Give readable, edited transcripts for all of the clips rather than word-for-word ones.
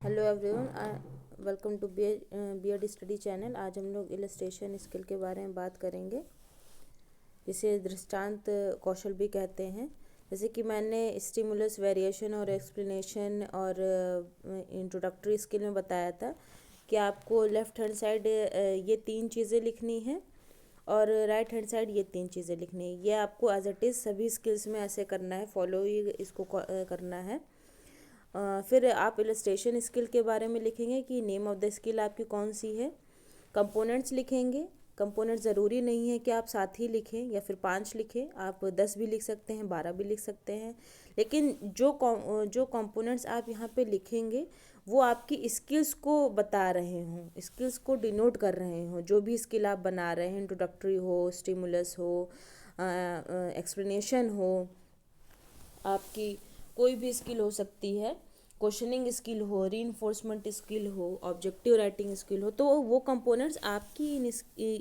Hello everyone, welcome to BEd study channel. आज हम लोग इलस्ट्रेशन स्किल के बारे में बात करेंगे, जिसे दृष्टांत कौशल भी कहते हैं। जैसे कि मैंने स्टिमुलस, वेरिएशन और एक्सप्लेनेशन और इंट्रोडक्टरी स्किल में बताया था कि आपको लेफ़्ट हैंड साइड ये 3 चीज़ें लिखनी है और राइट हैंड साइड ये 3 चीज़ें लिखनी है। ये आपको एज इट इज़ सभी स्किल्स में ऐसे करना है, फॉलो ही इसको करना है। फिर आप इलस्ट्रेशन स्किल के बारे में लिखेंगे कि नेम ऑफ द स्किल आपकी कौन सी है। कंपोनेंट्स लिखेंगे। कंपोनेंट ज़रूरी नहीं है कि आप 7 ही लिखें या फिर 5 लिखें, आप 10 भी लिख सकते हैं, 12 भी लिख सकते हैं। लेकिन जो कंपोनेंट्स आप यहाँ पे लिखेंगे वो आपकी स्किल्स को बता रहे हों, स्किल्स को डिनोट कर रहे हों। जो भी स्किल आप बना रहे हैं, इंट्रोडक्टरी हो, स्टिमुलस हो, एक्सप्लेनेशन हो, आपकी कोई भी स्किल हो सकती है, क्वेश्चनिंग स्किल हो, रीइंफोर्समेंट स्किल हो, ऑब्जेक्टिव राइटिंग स्किल हो, तो वो कंपोनेंट्स आपकी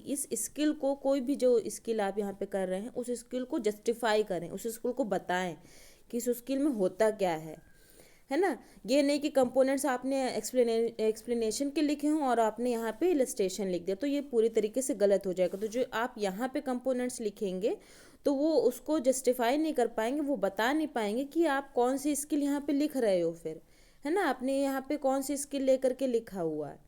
इस स्किल को, कोई भी जो स्किल आप यहाँ पे कर रहे हैं उस स्किल को जस्टिफाई करें, उस स्किल को बताएं कि इस स्किल में होता क्या है ना। ये नहीं कि कंपोनेंट्स आपने एक्सप्लेनेशन के लिखे हों और आपने यहाँ पे इलस्ट्रेशन लिख दिया, तो ये पूरी तरीके से गलत हो जाएगा। तो जो आप यहाँ पे कंपोनेंट्स लिखेंगे तो वो उसको जस्टिफाई नहीं कर पाएंगे, वो बता नहीं पाएंगे कि आप कौन सी स्किल यहाँ पे लिख रहे हो फिर, है ना। आपने यहाँ पे कौन सी स्किल लेकर के लिखा हुआ है।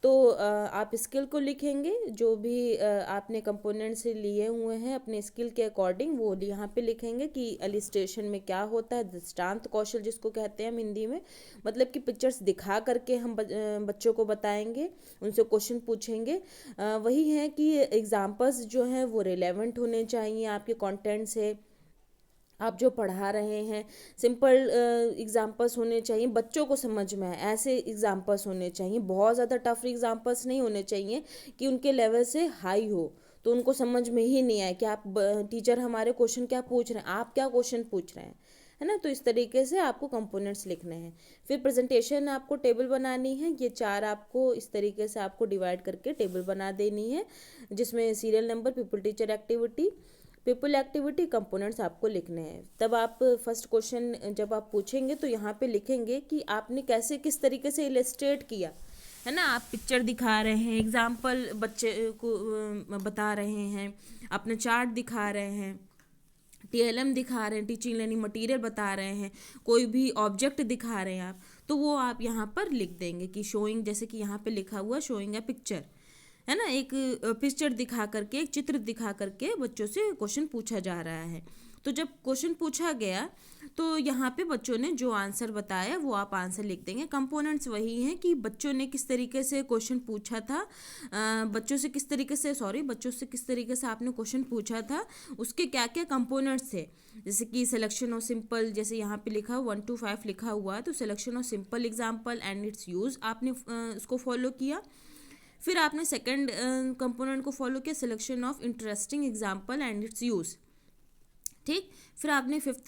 तो आप स्किल को लिखेंगे, जो भी आपने कंपोनेंट से लिए हुए हैं अपने स्किल के अकॉर्डिंग, वो यहाँ पे लिखेंगे कि इलस्ट्रेशन में क्या होता है। दृष्टांत कौशल जिसको कहते हैं हम हिंदी में, मतलब कि पिक्चर्स दिखा करके हम बच्चों को बताएंगे, उनसे क्वेश्चन पूछेंगे। वही है कि एग्जाम्पल्स जो हैं वो रिलेवेंट होने चाहिए आपके कंटेंट से, आप जो पढ़ा रहे हैं। सिंपल एग्जाम्पल्स होने चाहिए, बच्चों को समझ में आए ऐसे एग्जाम्पल्स होने चाहिए। बहुत ज़्यादा टफ एग्जाम्पल्स नहीं होने चाहिए कि उनके लेवल से हाई हो, तो उनको समझ में ही नहीं आए कि आप टीचर हमारे क्वेश्चन क्या पूछ रहे हैं, आप क्या क्वेश्चन पूछ रहे हैं, है ना। तो इस तरीके से आपको कंपोनेंट्स लिखने हैं। फिर प्रेजेंटेशन आपको टेबल बनानी है। ये 4 आपको इस तरीके से आपको डिवाइड करके टेबल बना देनी है, जिसमें serial number, people, teacher, activity, people, activity, components आपको लिखने हैं। तब आप फर्स्ट क्वेश्चन जब आप पूछेंगे तो यहाँ पे लिखेंगे कि आपने कैसे, किस तरीके से इलस्ट्रेट किया, है ना। आप पिक्चर दिखा रहे हैं, एग्जाम्पल बच्चे को बता रहे हैं, अपने चार्ट दिखा रहे हैं, टीएलएम दिखा रहे हैं, टीचिंग लर्निंग मटेरियल बता रहे हैं, कोई भी ऑब्जेक्ट दिखा रहे हैं आप, तो वो आप यहाँ पर लिख देंगे कि शोइंग, जैसे कि यहाँ पे लिखा हुआ शोइंग ए पिक्चर, है ना। एक पिक्चर दिखा करके, एक चित्र दिखा करके बच्चों से क्वेश्चन पूछा जा रहा है। तो जब क्वेश्चन पूछा गया तो यहाँ पे बच्चों ने जो आंसर बताया वो आप आंसर लिख देंगे। कंपोनेंट्स वही हैं कि बच्चों ने किस तरीके से क्वेश्चन पूछा था, बच्चों से किस तरीके से आपने क्वेश्चन पूछा था, उसके क्या क्या कंपोनेंट्स थे। जैसे कि सिलेक्शन ऑफ सिंपल, जैसे यहाँ पे लिखा 1 to 5 लिखा हुआ है, तो selection of simple example and it's use आपने उसको फॉलो किया। फिर आपने सेकंड कंपोनेंट को फॉलो किया, selection of interesting example and it's use, ठीक। फिर आपने फिफ्थ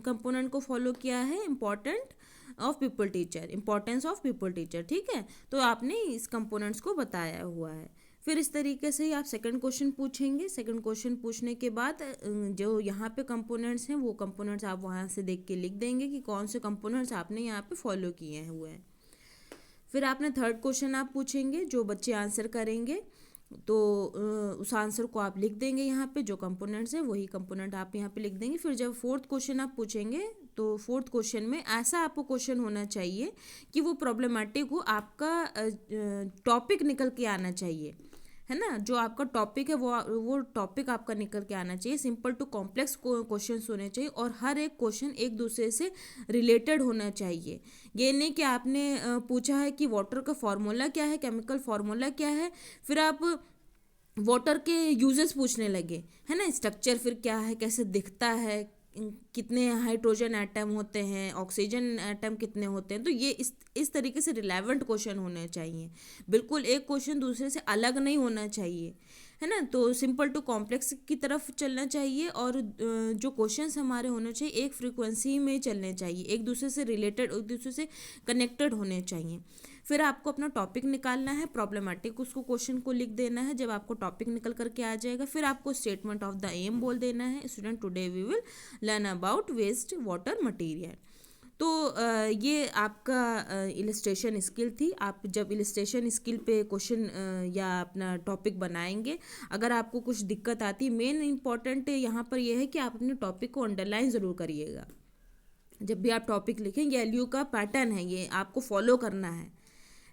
कंपोनेंट को फॉलो किया है, important of people teacher, importance of people teacher, ठीक है। तो आपने इस कंपोनेंट्स को बताया हुआ है। फिर इस तरीके से ही आप सेकंड क्वेश्चन पूछेंगे। सेकंड क्वेश्चन पूछने के बाद जो यहाँ पे कंपोनेंट्स हैं वो कंपोनेंट्स आप वहाँ से देख के लिख देंगे कि कौन से कंपोनेंट्स आपने यहाँ पे फॉलो किए हुए हैं। फिर आपने थर्ड क्वेश्चन आप पूछेंगे, जो बच्चे आंसर करेंगे तो उस आंसर को आप लिख देंगे यहाँ पे, जो कंपोनेंट्स हैं वही कंपोनेंट आप यहाँ पे लिख देंगे। फिर जब फोर्थ क्वेश्चन आप पूछेंगे तो फोर्थ क्वेश्चन में ऐसा आपको क्वेश्चन होना चाहिए कि वो प्रॉब्लमेटिक हो, आपका टॉपिक निकल के आना चाहिए, है ना। जो आपका टॉपिक है वो टॉपिक आपका निकल के आना चाहिए। सिंपल टू कॉम्प्लेक्स क्वेश्चन होने चाहिए और हर एक क्वेश्चन एक दूसरे से रिलेटेड होना चाहिए। ये नहीं कि आपने पूछा है कि वाटर का फार्मूला क्या है, केमिकल फार्मूला क्या है, फिर आप वाटर के यूजेस पूछने लगे, है ना। स्ट्रक्चर फिर क्या है, कैसे दिखता है, कितने हाइड्रोजन एटम होते हैं, ऑक्सीजन एटम कितने होते हैं। तो ये इस तरीके से रिलेवेंट क्वेश्चन होने चाहिए, बिल्कुल एक क्वेश्चन दूसरे से अलग नहीं होना चाहिए, है ना। तो सिंपल टू कॉम्प्लेक्स की तरफ चलना चाहिए और जो क्वेश्चंस हमारे होने चाहिए एक फ्रीक्वेंसी में चलने चाहिए, एक दूसरे से रिलेटेड, एक दूसरे से कनेक्टेड होने चाहिए। फिर आपको अपना टॉपिक निकालना है, प्रॉब्लमेटिक उसको क्वेश्चन को लिख देना है। जब आपको टॉपिक निकल करके आ जाएगा फिर आपको स्टेटमेंट ऑफ द एम बोल देना है, student today we will learn about waste water material. तो ये आपका इलस्ट्रेशन स्किल थी। आप जब इलस्ट्रेशन स्किल पे क्वेश्चन या अपना टॉपिक बनाएंगे, अगर आपको कुछ दिक्कत आती, मेन इम्पॉर्टेंट यहाँ पर यह है कि आप अपने टॉपिक को अंडरलाइन ज़रूर करिएगा। जब भी आप टॉपिक लिखेंगे, एलयू का पैटर्न है ये, आपको फॉलो करना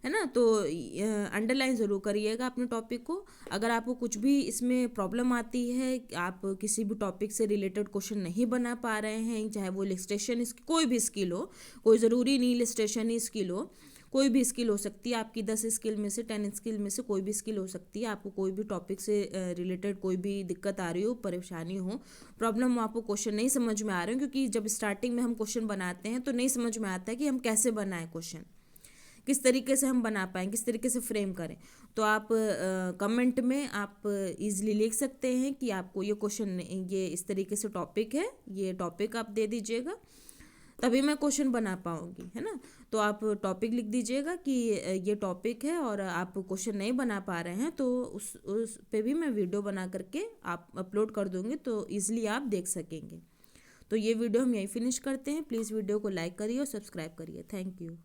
है ना। तो अंडरलाइन ज़रूर करिएगा अपने टॉपिक को। अगर आपको कुछ भी इसमें प्रॉब्लम आती है, आप किसी भी टॉपिक से रिलेटेड क्वेश्चन नहीं बना पा रहे हैं, चाहे वो इलस्ट्रेशन कोई भी स्किल हो, कोई ज़रूरी नहीं इलस्ट्रेशन ही स्किल हो, कोई भी स्किल हो सकती है आपकी, 10 स्किल में से, 10 स्किल में से कोई भी स्किल हो सकती है। आपको कोई भी टॉपिक से रिलेटेड कोई भी दिक्कत आ रही हो, परेशानी हो, प्रॉब्लम हो, आपको क्वेश्चन नहीं समझ में आ रहे हो, क्योंकि जब स्टार्टिंग में हम क्वेश्चन बनाते हैं तो नहीं समझ में आता है कि हम कैसे बनाएं क्वेश्चन, किस तरीके से हम बना पाएँ, किस तरीके से फ्रेम करें। तो आप कमेंट में आप इजीली लिख सकते हैं कि आपको ये क्वेश्चन, ये इस तरीके से टॉपिक है, ये टॉपिक आप दे दीजिएगा, तभी मैं क्वेश्चन बना पाऊँगी, है ना। तो आप टॉपिक लिख दीजिएगा कि ये टॉपिक है और आप क्वेश्चन नहीं बना पा रहे हैं, तो उस पे भी मैं वीडियो बना करके आप अपलोड कर दूँगी, तो ईज़िली आप देख सकेंगे। तो ये वीडियो हम यहीं फिनिश करते हैं। प्लीज़ वीडियो को लाइक करिए और सब्सक्राइब करिए। Thank you.